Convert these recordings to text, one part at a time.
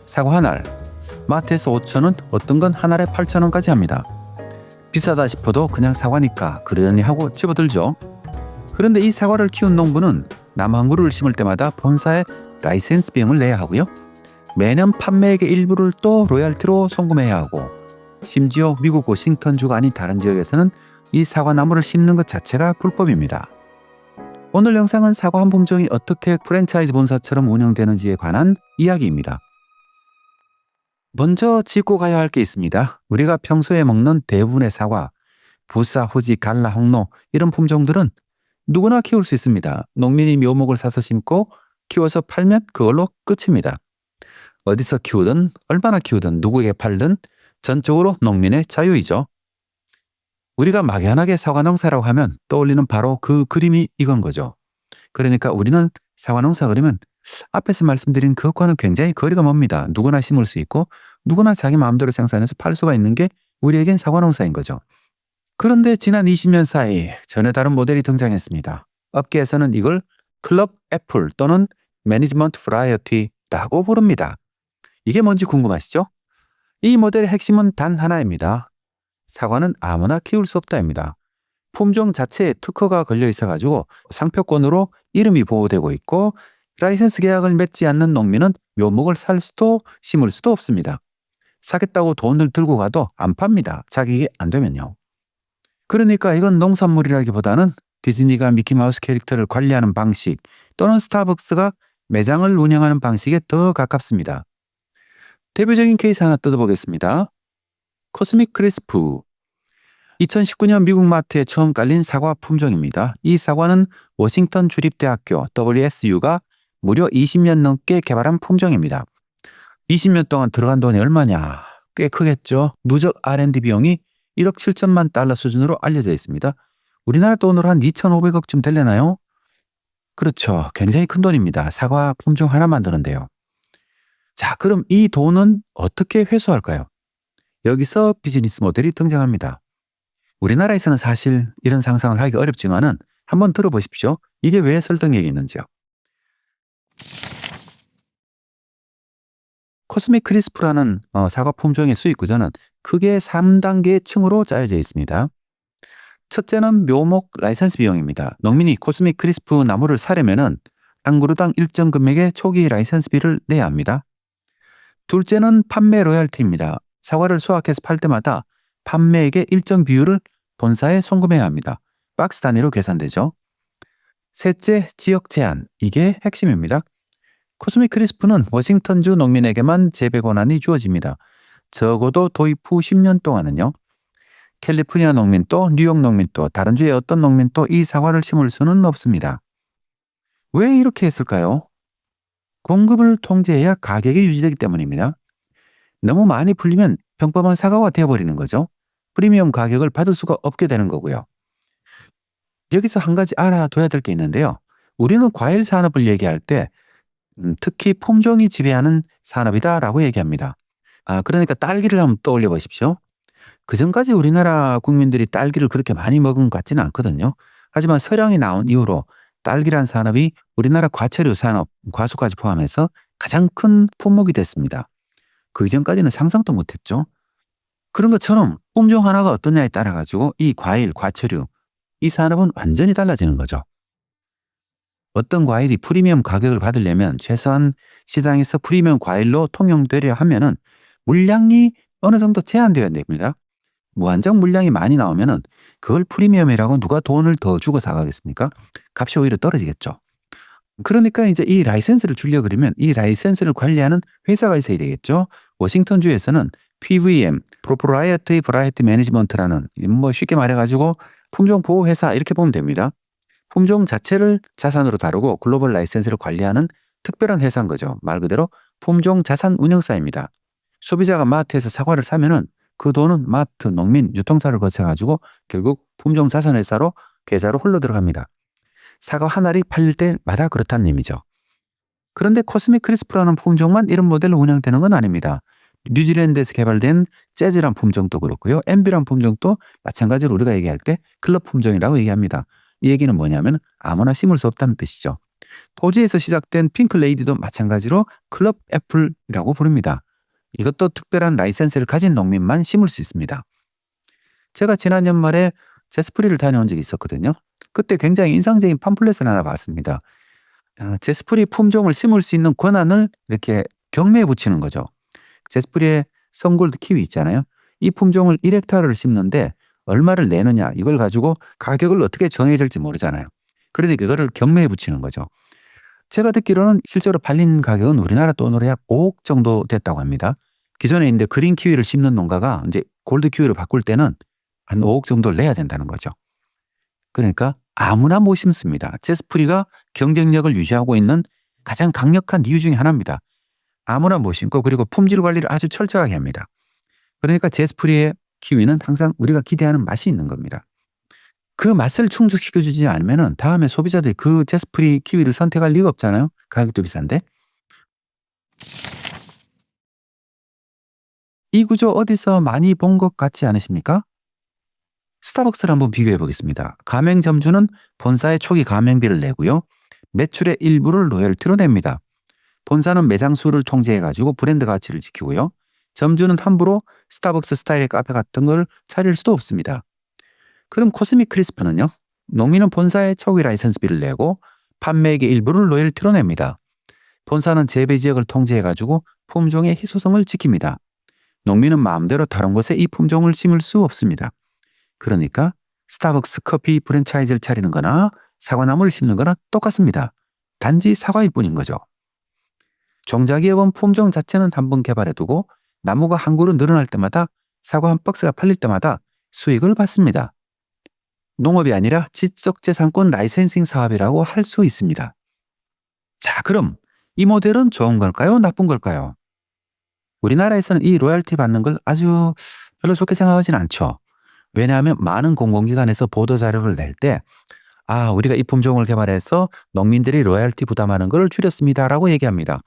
사과 한 알, 마트에서 5,000원, 어떤 건 한 알에 8,000원까지 합니다. 비싸다 싶어도 그냥 사과니까 그러니 하고 집어들죠. 그런데 이 사과를 키운 농부는 나무 한 그루를 심을 때마다 본사에 라이센스 비용을 내야 하고요. 매년 판매액의 일부를 또 로얄티로 송금해야 하고, 심지어 미국 워싱턴주가 아닌 다른 지역에서는 이 사과나무를 심는 것 자체가 불법입니다. 오늘 영상은 사과 한 품종이 어떻게 프랜차이즈 본사처럼 운영되는지에 관한 이야기입니다. 먼저 짚고 가야 할 게 있습니다. 우리가 평소에 먹는 대부분의 사과, 부사, 후지, 갈라, 홍로 이런 품종들은 누구나 키울 수 있습니다. 농민이 묘목을 사서 심고 키워서 팔면 그걸로 끝입니다. 어디서 키우든 얼마나 키우든 누구에게 팔든 전적으로 농민의 자유이죠. 우리가 막연하게 사과 농사라고 하면 떠올리는 바로 그 그림이 이건 거죠. 그러니까 우리는 사과 농사 그리면 앞에서 말씀드린 그것과는 굉장히 거리가 멉니다. 누구나 심을 수 있고 누구나 자기 마음대로 생산해서 팔 수가 있는 게 우리에겐 사과 농사인 거죠. 그런데 지난 20년 사이 전혀 다른 모델이 등장했습니다. 업계에서는 이걸 클럽 애플 또는 매니지먼트 브라이어티라고 부릅니다. 이게 뭔지 궁금하시죠? 이 모델의 핵심은 단 하나입니다. 사과는 아무나 키울 수 없다입니다. 품종 자체에 특허가 걸려 있어가지고 상표권으로 이름이 보호되고 있고, 라이센스 계약을 맺지 않는 농민은 묘목을 살 수도 심을 수도 없습니다. 사겠다고 돈을 들고 가도 안 팝니다. 자격이 안 되면요. 그러니까 이건 농산물이라기보다는 디즈니가 미키마우스 캐릭터를 관리하는 방식 또는 스타벅스가 매장을 운영하는 방식에 더 가깝습니다. 대표적인 케이스 하나 뜯어보겠습니다. 코스믹 크리스프. 2019년 미국 마트에 처음 깔린 사과 품종입니다. 이 사과는 워싱턴 주립대학교 WSU가 무려 20년 넘게 개발한 품종입니다. 20년 동안 들어간 돈이 얼마냐? 꽤 크겠죠. 누적 R&D 비용이 1억 7천만 달러 수준으로 알려져 있습니다. 우리나라 돈으로 한 2,500억쯤 되려나요? 그렇죠. 굉장히 큰 돈입니다. 사과 품종 하나 만드는데요. 자, 그럼 이 돈은 어떻게 회수할까요? 여기서 비즈니스 모델이 등장합니다. 우리나라에서는 사실 이런 상상을 하기 어렵지만은 한번 들어보십시오. 이게 왜 설득력이 있는지요. 코스믹 크리스프라는 사과 품종의 수익 구조는 크게 3단계의 층으로 짜여져 있습니다. 첫째는 묘목 라이센스 비용입니다. 농민이 코스믹 크리스프 나무를 사려면은 한 그루당 일정 금액의 초기 라이센스비를 내야 합니다. 둘째는 판매 로열티입니다. 사과를 수확해서 팔 때마다 판매액의 일정 비율을 본사에 송금해야 합니다. 박스 단위로 계산되죠. 셋째, 지역 제한. 이게 핵심입니다. 코스믹 크리스프는 워싱턴주 농민에게만 재배 권한이 주어집니다. 적어도 도입 후 10년 동안은요. 캘리포니아 농민도 뉴욕 농민도 다른 주의 어떤 농민도 이 사과를 심을 수는 없습니다. 왜 이렇게 했을까요? 공급을 통제해야 가격이 유지되기 때문입니다. 너무 많이 풀리면 평범한 사과가 되어버리는 거죠. 프리미엄 가격을 받을 수가 없게 되는 거고요. 여기서 한 가지 알아둬야 될 게 있는데요. 우리는 과일 산업을 얘기할 때 특히 품종이 지배하는 산업이다라고 얘기합니다. 그러니까 딸기를 한번 떠올려 보십시오. 그전까지 우리나라 국민들이 딸기를 그렇게 많이 먹은 것 같지는 않거든요. 하지만 서량이 나온 이후로 딸기란 산업이 우리나라 과체류 산업, 과수까지 포함해서 가장 큰 품목이 됐습니다. 그 이전까지는 상상도 못했죠. 그런 것처럼 품종 하나가 어떠냐에 따라 가지고 이 과일, 과체류, 이 산업은 완전히 달라지는 거죠. 어떤 과일이 프리미엄 가격을 받으려면 최소한 시장에서 프리미엄 과일로 통용되려 하면은 물량이 어느 정도 제한되어야 됩니다. 무한정 물량이 많이 나오면은 그걸 프리미엄이라고 누가 돈을 더 주고 사가겠습니까? 값이 오히려 떨어지겠죠. 그러니까 이제 이 라이센스를 주려고 그러면 이 라이센스를 관리하는 회사가 있어야 되겠죠. 워싱턴주에서는 PVM, Proprietary Variety Management라는 쉽게 말해가지고 품종 보호 회사 이렇게 보면 됩니다. 품종 자체를 자산으로 다루고 글로벌 라이센스를 관리하는 특별한 회사인 거죠. 말 그대로 품종 자산 운영사입니다. 소비자가 마트에서 사과를 사면은 그 돈은 마트, 농민, 유통사를 거쳐가지고 결국 품종 자산 회사로 계좌로 흘러 들어갑니다. 사과 한 알이 팔릴 때마다 그렇다는 의미죠. 그런데 코스믹 크리스프라는 품종만 이런 모델로 운영되는 건 아닙니다. 뉴질랜드에서 개발된 재즈란 품종도 그렇고요. MB란 품종도 마찬가지로 우리가 얘기할 때 클럽 품종이라고 얘기합니다. 이 얘기는 뭐냐면 아무나 심을 수 없다는 뜻이죠. 토지에서 시작된 핑클레이디도 마찬가지로 클럽 애플이라고 부릅니다. 이것도 특별한 라이센스를 가진 농민만 심을 수 있습니다. 제가 지난 연말에 제스프리를 다녀온 적이 있었거든요. 그때 굉장히 인상적인 팜플렛을 하나 봤습니다. 제스프리 품종을 심을 수 있는 권한을 이렇게 경매에 붙이는 거죠. 제스프리의 선골드 키위 있잖아요. 이 품종을 1헥타르를 심는데 얼마를 내느냐, 이걸 가지고 가격을 어떻게 정해야 될지 모르잖아요. 그러니까 이거를 경매에 붙이는 거죠. 제가 듣기로는 실제로 팔린 가격은 우리나라 돈으로 약 5억 정도 됐다고 합니다. 기존에 있는데 그린 키위를 심는 농가가 이제 골드 키위로 바꿀 때는 한 5억 정도를 내야 된다는 거죠. 그러니까 아무나 못 심습니다. 제스프리가 경쟁력을 유지하고 있는 가장 강력한 이유 중에 하나입니다. 아무나 못 심고, 그리고 품질 관리를 아주 철저하게 합니다. 그러니까 제스프리의 키위는 항상 우리가 기대하는 맛이 있는 겁니다. 그 맛을 충족시켜주지 않으면 다음에 소비자들이 그 제스프리 키위를 선택할 리가 없잖아요. 가격도 비싼데. 이 구조 어디서 많이 본 것 같지 않으십니까? 스타벅스를 한번 비교해 보겠습니다. 가맹점주는 본사에 초기 가맹비를 내고요. 매출의 일부를 로열티로 냅니다. 본사는 매장 수를 통제해 가지고 브랜드 가치를 지키고요. 점주는 함부로 스타벅스 스타일의 카페 같은 걸 차릴 수도 없습니다. 그럼 코스믹 크리스프는요? 농민은 본사에 초기 라이선스비를 내고 판매액의 일부를 로열티로 냅니다. 본사는 재배 지역을 통제해 가지고 품종의 희소성을 지킵니다. 농민은 마음대로 다른 곳에 이 품종을 심을 수 없습니다. 그러니까 스타벅스 커피 프랜차이즈를 차리는 거나 사과나무를 심는 거나 똑같습니다. 단지 사과일 뿐인 거죠. 종자기업은 품종 자체는 한 번 개발해두고 나무가 한 그루 늘어날 때마다, 사과 한 박스가 팔릴 때마다 수익을 받습니다. 농업이 아니라 지적재산권 라이센싱 사업이라고 할 수 있습니다. 자, 그럼 이 모델은 좋은 걸까요? 나쁜 걸까요? 우리나라에서는 이 로열티 받는 걸 아주 별로 좋게 생각하진 않죠. 왜냐하면 많은 공공기관에서 보도자료를 낼 때 우리가 이 품종을 개발해서 농민들이 로열티 부담하는 걸 줄였습니다라고 얘기합니다.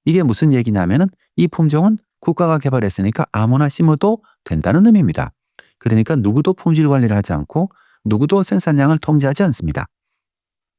이게 무슨 얘기냐면은 이 품종은 국가가 개발했으니까 아무나 심어도 된다는 의미입니다. 그러니까 누구도 품질 관리를 하지 않고 누구도 생산량을 통제하지 않습니다.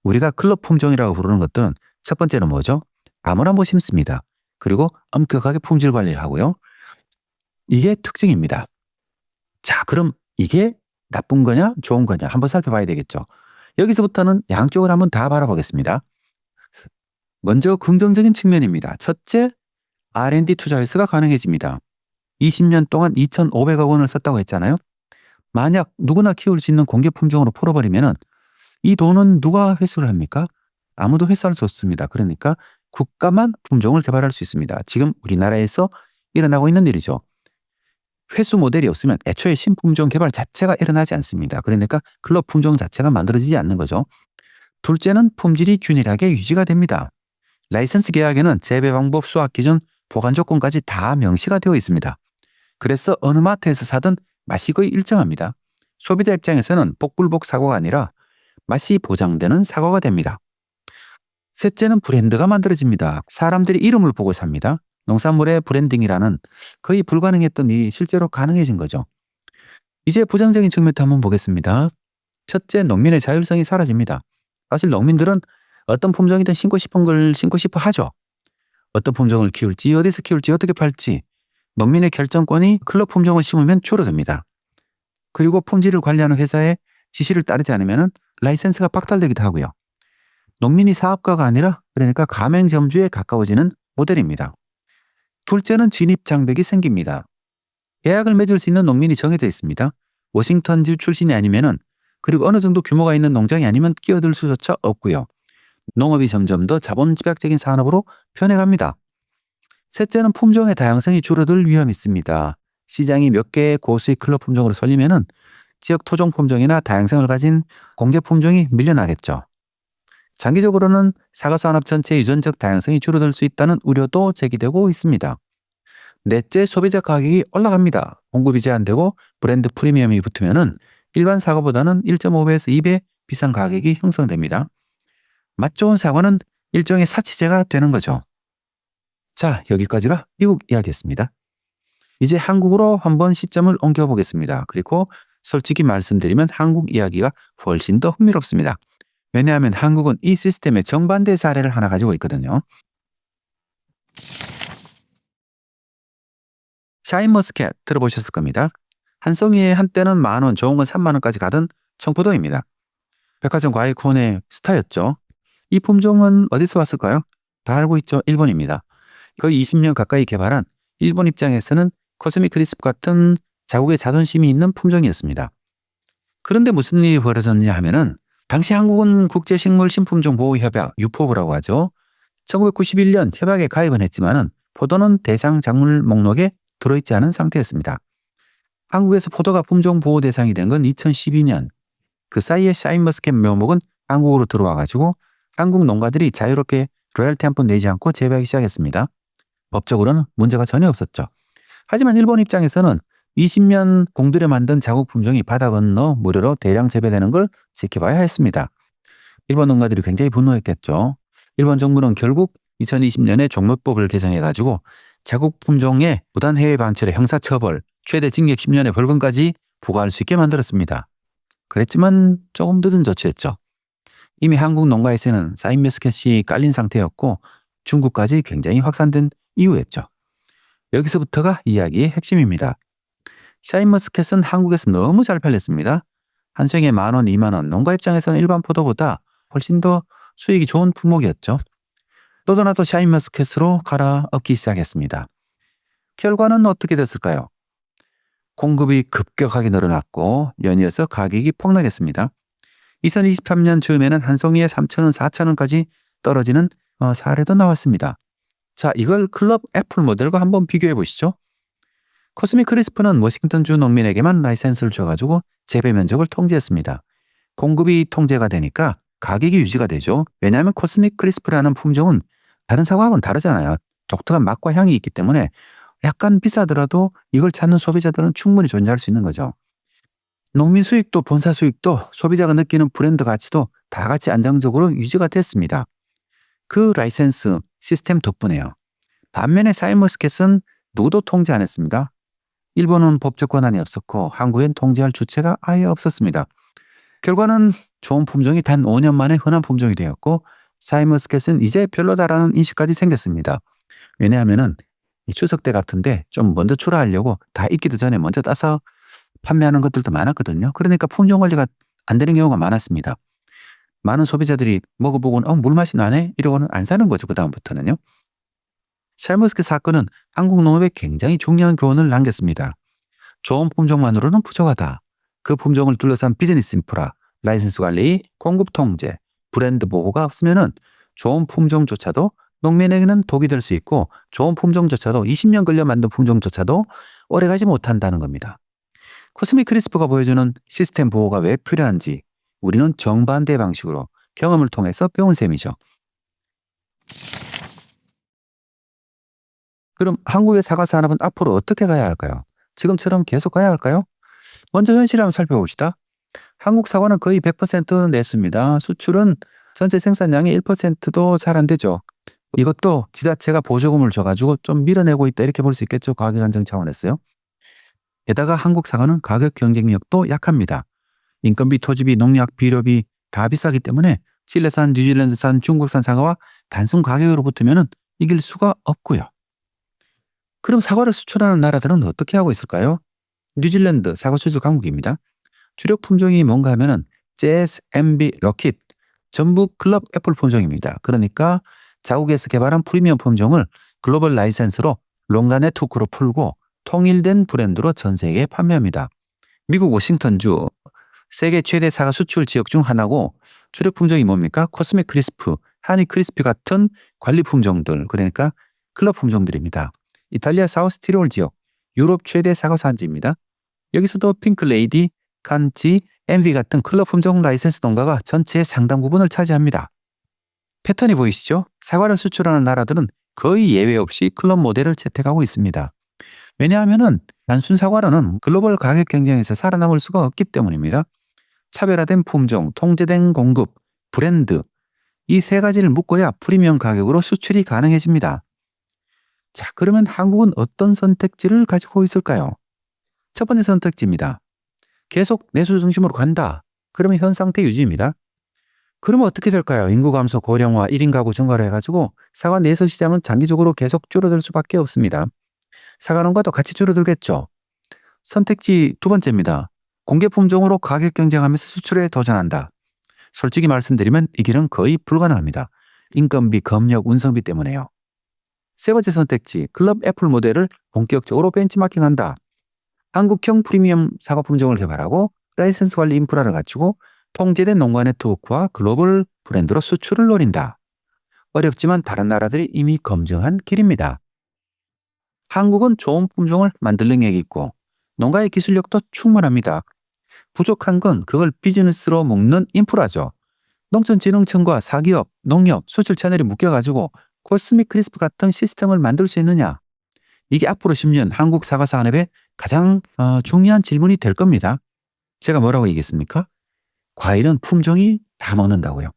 우리가 클럽 품종이라고 부르는 것들은 첫 번째는 뭐죠? 아무나 못 심습니다. 그리고 엄격하게 품질 관리를 하고요. 이게 특징입니다. 자, 그럼 이게 나쁜 거냐 좋은 거냐 한번 살펴봐야 되겠죠. 여기서부터는 양쪽을 한번 다 바라보겠습니다. 먼저 긍정적인 측면입니다. 첫째, R&D 투자 회수가 가능해집니다. 20년 동안 2,500억 원을 썼다고 했잖아요. 만약 누구나 키울 수 있는 공개 품종으로 풀어버리면 이 돈은 누가 회수를 합니까? 아무도 회수할 수 없습니다. 그러니까 국가만 품종을 개발할 수 있습니다. 지금 우리나라에서 일어나고 있는 일이죠. 회수 모델이 없으면 애초에 신품종 개발 자체가 일어나지 않습니다. 그러니까 클럽 품종 자체가 만들어지지 않는 거죠. 둘째는 품질이 균일하게 유지가 됩니다. 라이선스 계약에는 재배 방법, 수확 기준, 보관 조건까지 다 명시가 되어 있습니다. 그래서 어느 마트에서 사든 맛이 거의 일정합니다. 소비자 입장에서는 복불복 사과가 아니라 맛이 보장되는 사과가 됩니다. 셋째는 브랜드가 만들어집니다. 사람들이 이름을 보고 삽니다. 농산물의 브랜딩이라는 거의 불가능했던 일이 실제로 가능해진 거죠. 이제 부정적인 측면도 한번 보겠습니다. 첫째, 농민의 자율성이 사라집니다. 사실 농민들은 어떤 품종이든 심고 싶은 걸 심고 싶어 하죠. 어떤 품종을 키울지, 어디서 키울지, 어떻게 팔지, 농민의 결정권이 클럽 품종을 심으면 줄어듭니다. 그리고 품질을 관리하는 회사의 지시를 따르지 않으면 라이센스가 박탈되기도 하고요. 농민이 사업가가 아니라 그러니까 가맹점주에 가까워지는 모델입니다. 둘째는 진입 장벽이 생깁니다. 계약을 맺을 수 있는 농민이 정해져 있습니다. 워싱턴주 출신이 아니면은, 그리고 어느 정도 규모가 있는 농장이 아니면 끼어들 수조차 없고요. 농업이 점점 더 자본 집약적인 산업으로 변해갑니다. 셋째는 품종의 다양성이 줄어들 위험이 있습니다. 시장이 몇 개의 고수익 클럽 품종으로 쏠리면은 지역 토종 품종이나 다양성을 가진 공개 품종이 밀려나겠죠. 장기적으로는 사과 산업 전체의 유전적 다양성이 줄어들 수 있다는 우려도 제기되고 있습니다. 넷째, 소비자 가격이 올라갑니다. 공급이 제한되고 브랜드 프리미엄이 붙으면은 일반 사과보다는 1.5배에서 2배 비싼 가격이 형성됩니다. 맛 좋은 사과는 일종의 사치제가 되는 거죠. 자, 여기까지가 미국 이야기였습니다. 이제 한국으로 한번 시점을 옮겨보겠습니다. 그리고 솔직히 말씀드리면 한국 이야기가 훨씬 더 흥미롭습니다. 왜냐하면 한국은 이 시스템의 정반대 사례를 하나 가지고 있거든요. 샤인머스켓 들어보셨을 겁니다. 한 송이에 한때는 10,000원, 좋은 건 30,000원까지 가던 청포도입니다. 백화점 과일 코너의 스타였죠. 이 품종은 어디서 왔을까요? 다 알고 있죠. 일본입니다. 거의 20년 가까이 개발한 일본 입장에서는 코스믹 크리스프 같은 자국의 자존심이 있는 품종이었습니다. 그런데 무슨 일이 벌어졌냐 하면은 당시 한국은 국제식물신품종보호협약 유포부라고 하죠. 1991년 협약에 가입은 했지만은 포도는 대상 작물 목록에 들어있지 않은 상태였습니다. 한국에서 포도가 품종 보호 대상이 된 건 2012년. 그 사이에 샤인머스켓 묘목은 한국으로 들어와가지고 한국 농가들이 자유롭게 로열티 한 푼 내지 않고 재배하기 시작했습니다. 법적으로는 문제가 전혀 없었죠. 하지만 일본 입장에서는 20년 공들여 만든 자국 품종이 바다 건너 무료로 대량 재배되는 걸 지켜봐야 했습니다. 일본 농가들이 굉장히 분노했겠죠. 일본 정부는 결국 2020년에 종묘법을 개정해가지고 자국 품종의 무단 해외 반출의 형사처벌, 최대 징역 10년의 벌금까지 부과할 수 있게 만들었습니다. 그랬지만 조금 늦은 조치였죠. 이미 한국 농가에서는 샤인머스켓이 깔린 상태였고 중국까지 굉장히 확산된 이유였죠. 여기서부터가 이야기의 핵심입니다. 샤인머스켓은 한국에서 너무 잘 팔렸습니다. 한 송이에 10,000원, 20,000원, 농가 입장에서는 일반 포도보다 훨씬 더 수익이 좋은 품목이었죠. 또도 나도 샤인머스켓으로 갈아엎기 시작했습니다. 결과는 어떻게 됐을까요? 공급이 급격하게 늘어났고 연이어서 가격이 폭락했습니다. 2023년 즈음에는 한 송이에 3,000원, 4,000원까지 떨어지는 사례도 나왔습니다. 자, 이걸 클럽 애플 모델과 한번 비교해 보시죠. 코스믹 크리스프는 워싱턴주 농민에게만 라이센스를 줘가지고 재배 면적을 통제했습니다. 공급이 통제가 되니까 가격이 유지가 되죠. 왜냐하면 코스믹 크리스프라는 품종은 다른 사과하고는 다르잖아요. 독특한 맛과 향이 있기 때문에 약간 비싸더라도 이걸 찾는 소비자들은 충분히 존재할 수 있는 거죠. 농민 수익도 본사 수익도 소비자가 느끼는 브랜드 가치도 다 같이 안정적으로 유지가 됐습니다. 그 라이센스 시스템 덕분에요. 반면에 샤인머스켓은 누구도 통제 안 했습니다. 일본은 법적 권한이 없었고 한국엔 통제할 주체가 아예 없었습니다. 결과는 좋은 품종이 단 5년 만에 흔한 품종이 되었고 샤인머스켓은 이제 별로다라는 인식까지 생겼습니다. 왜냐하면은 이 추석 때 같은데 좀 먼저 출하하려고 다 익기도 전에 먼저 따서 판매하는 것들도 많았거든요. 그러니까 품종 관리가 안 되는 경우가 많았습니다. 많은 소비자들이 먹어보고는 물맛이 나네? 이러고는 안 사는 거죠. 그 다음부터는요. 샤인머스켓 사건은 한국 농업에 굉장히 중요한 교훈을 남겼습니다. 좋은 품종만으로는 부족하다. 그 품종을 둘러싼 비즈니스 인프라, 라이센스 관리, 공급 통제, 브랜드 보호가 없으면은 좋은 품종조차도 농민에게는 독이 될 수 있고 좋은 품종조차도 20년 걸려 만든 품종조차도 오래가지 못한다는 겁니다. 코스믹 크리스프가 보여주는 시스템 보호가 왜 필요한지 우리는 정반대 방식으로 경험을 통해서 배운 셈이죠. 그럼 한국의 사과 산업은 앞으로 어떻게 가야 할까요? 지금처럼 계속 가야 할까요? 먼저 현실을 한번 살펴봅시다. 한국 사과는 거의 100% 냈습니다. 수출은 전체 생산량의 1%도 잘 안 되죠. 이것도 지자체가 보조금을 줘가지고 좀 밀어내고 있다 이렇게 볼 수 있겠죠. 가격 안정 차원에서요. 게다가 한국 사과는 가격 경쟁력도 약합니다. 인건비, 토지비, 농약, 비료비 다 비싸기 때문에 칠레산, 뉴질랜드산, 중국산 사과와 단순 가격으로 붙으면 이길 수가 없고요. 그럼 사과를 수출하는 나라들은 어떻게 하고 있을까요? 뉴질랜드 사과 수출 강국입니다. 주력 품종이 뭔가 하면은 재즈, MB, 럭킷 전부 클럽 애플 품종입니다. 그러니까 자국에서 개발한 프리미엄 품종을 글로벌 라이센스로 롱가 네트워크로 풀고 통일된 브랜드로 전 세계에 판매합니다. 미국 워싱턴주 세계 최대 사과 수출 지역 중 하나고 주력 품종이 뭡니까? 코스믹 크리스프, 하니 크리스피 같은 관리 품종들, 그러니까 클럽 품종들입니다. 이탈리아 사우스 티롤 지역 유럽 최대 사과 산지입니다. 여기서도 핑클레이디, 칸치, 엔비 같은 클럽 품종 라이센스 농가가 전체의 상당 부분을 차지합니다. 패턴이 보이시죠? 사과를 수출하는 나라들은 거의 예외 없이 클럽 모델을 채택하고 있습니다. 왜냐하면 단순 사과로는 글로벌 가격 경쟁에서 살아남을 수가 없기 때문입니다. 차별화된 품종, 통제된 공급, 브랜드 이 세 가지를 묶어야 프리미엄 가격으로 수출이 가능해집니다. 자, 그러면 한국은 어떤 선택지를 가지고 있을까요? 첫 번째 선택지입니다. 계속 내수 중심으로 간다. 그러면 현 상태 유지입니다. 그러면 어떻게 될까요? 인구 감소, 고령화, 1인 가구 증가를 해가지고 사과 내수 시장은 장기적으로 계속 줄어들 수밖에 없습니다. 사과농가도 같이 줄어들겠죠. 선택지 두 번째입니다. 공개 품종으로 가격 경쟁하면서 수출에 도전한다. 솔직히 말씀드리면 이 길은 거의 불가능합니다. 인건비, 검역, 운송비 때문에요. 세 번째 선택지, 클럽 애플 모델을 본격적으로 벤치마킹한다. 한국형 프리미엄 사과 품종을 개발하고 라이센스 관리 인프라를 갖추고 통제된 농가 네트워크와 글로벌 브랜드로 수출을 노린다. 어렵지만 다른 나라들이 이미 검증한 길입니다. 한국은 좋은 품종을 만들 능력이 있고 농가의 기술력도 충분합니다. 부족한 건 그걸 비즈니스로 묶는 인프라죠. 농촌진흥청과 사기업, 농협, 수출 채널이 묶여가지고 코스믹 크리스프 같은 시스템을 만들 수 있느냐? 이게 앞으로 10년 한국 사과 산업의 가장 중요한 질문이 될 겁니다. 제가 뭐라고 얘기했습니까? 과일은 품종이 다 먹는다고요.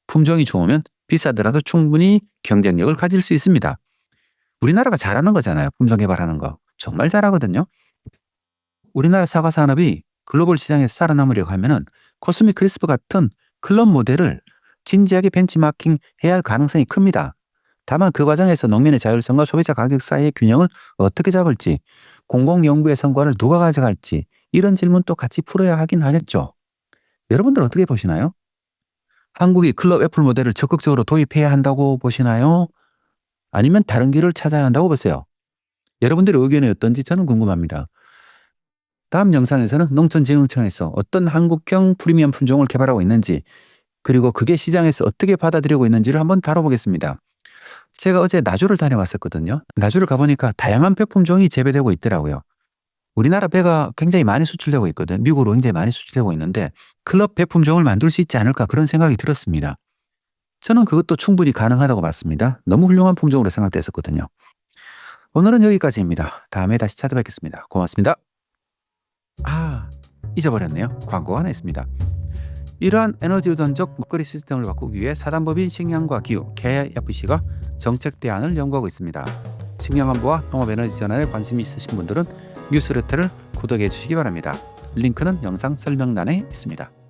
품종이 좋으면 비싸더라도 충분히 경쟁력을 가질 수 있습니다. 우리나라가 잘하는 거잖아요. 품종 개발하는 거. 정말 잘하거든요. 우리나라 사과 산업이 글로벌 시장에서 살아남으려고 하면은 코스믹 크리스프 같은 클럽 모델을 진지하게 벤치마킹 해야 할 가능성이 큽니다. 다만 그 과정에서 농민의 자율성과 소비자 가격 사이의 균형을 어떻게 잡을지, 공공연구의 성과를 누가 가져갈지 이런 질문도 같이 풀어야 하긴 하겠죠. 여러분들 어떻게 보시나요? 한국이 클럽 애플 모델을 적극적으로 도입해야 한다고 보시나요? 아니면 다른 길을 찾아야 한다고 보세요? 여러분들의 의견이 어떤지 저는 궁금합니다. 다음 영상에서는 농촌진흥청에서 어떤 한국형 프리미엄 품종을 개발하고 있는지, 그리고 그게 시장에서 어떻게 받아들이고 있는지를 한번 다뤄보겠습니다. 제가 어제 나주를 다녀왔었거든요. 나주를 가보니까 다양한 배 품종이 재배되고 있더라고요. 우리나라 배가 굉장히 많이 수출되고 있거든. 미국으로 굉장히 많이 수출되고 있는데 클럽 배 품종을 만들 수 있지 않을까 그런 생각이 들었습니다. 저는 그것도 충분히 가능하다고 봤습니다. 너무 훌륭한 품종으로 생각됐었거든요. 오늘은 여기까지입니다. 다음에 다시 찾아뵙겠습니다. 고맙습니다. 잊어버렸네요. 광고가 하나 있습니다. 이러한 에너지 의존적 먹거리 시스템을 바꾸기 위해 사단법인 식량과 기후 KIFC가 정책 대안을 연구하고 있습니다. 식량안보와 통합에너지 전환에 관심이 있으신 분들은 뉴스레터를 구독해 주시기 바랍니다. 링크는 영상 설명란에 있습니다.